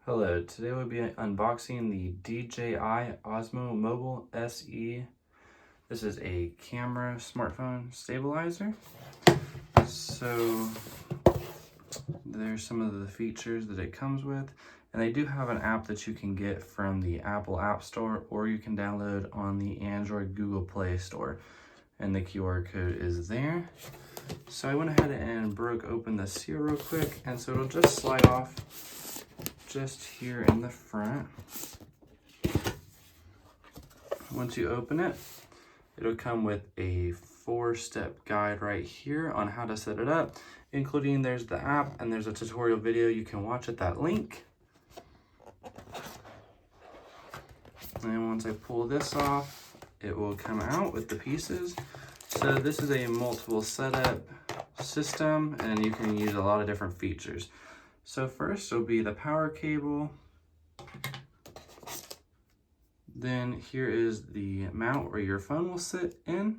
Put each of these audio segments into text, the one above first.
Hello, today we'll be unboxing the DJI Osmo Mobile SE. This is a camera smartphone stabilizer. So there's some of the features that it comes with, and they do have an app that you can get from the Apple App Store, or you can download on the Android Google Play Store, and the QR code is there. So I went ahead and broke open the seal real quick, and so it'll just slide off just here in the front. Once you open it, it'll come with a 4-step guide right here on how to set it up, including there's the app and there's a tutorial video you can watch at that link. And once I pull this off, it will come out with the pieces. So this is a multiple setup system, and you can use a lot of different features. So first will be the power cable. Then here is the mount where your phone will sit in.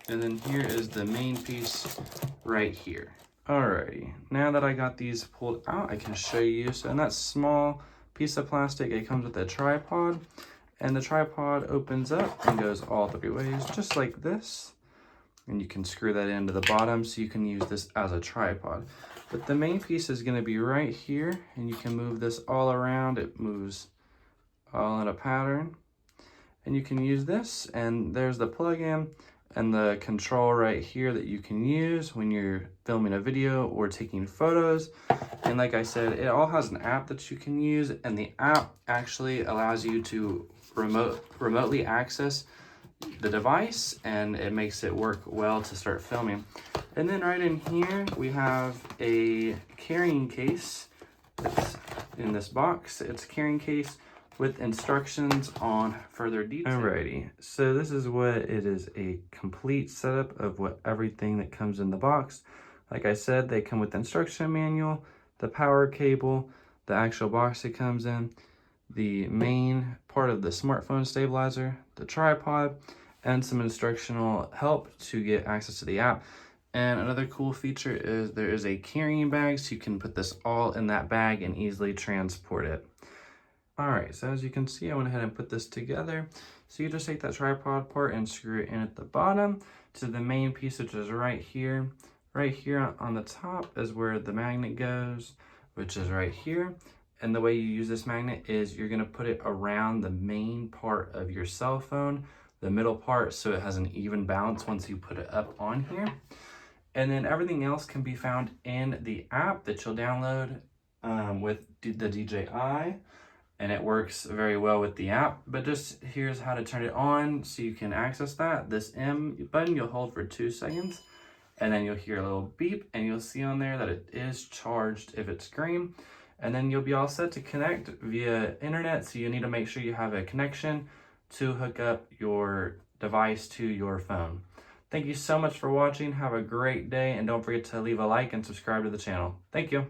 And then here is the main piece right here. Alrighty, now that I got these pulled out, I can show you. So in that small piece of plastic, it comes with a tripod. And the tripod opens up and goes all 3 ways, just like this. And you can screw that into the bottom so you can use this as a tripod. But the main piece is going to be right here, and you can move this all around. It moves all in a pattern. And you can use this, and there's the plug-in and the control right here that you can use when you're filming a video or taking photos. And like I said, it all has an app that you can use, and the app actually allows you to remotely access the device, and it makes it work well to start filming. And then right in here we have a carrying case that's in this box. It's a carrying case with instructions on further detail. Alrighty, so this is what it is, a complete setup of what everything that comes in the box. Like I said, they come with the instruction manual, the power cable, the actual box it comes in, the main part of the smartphone stabilizer, the tripod, and some instructional help to get access to the app. And another cool feature is there is a carrying bag, so you can put this all in that bag and easily transport it. All right, so as you can see, I went ahead and put this together. So you just take that tripod part and screw it in at the bottom to the main piece, which is right here. Right here on the top is where the magnet goes, which is right here. And the way you use this magnet is you're gonna put it around the main part of your cell phone, the middle part, so it has an even balance once you put it up on here. And then everything else can be found in the app that you'll download with the DJI, and it works very well with the app. But just here's how to turn it on so you can access that. This M button you'll hold for 2 seconds, and then you'll hear a little beep, and you'll see on there that it is charged if it's green. And then you'll be all set to connect via internet, so you need to make sure you have a connection to hook up your device to your phone. Thank you so much for watching. Have a great day, and don't forget to leave a like and subscribe to the channel. Thank you.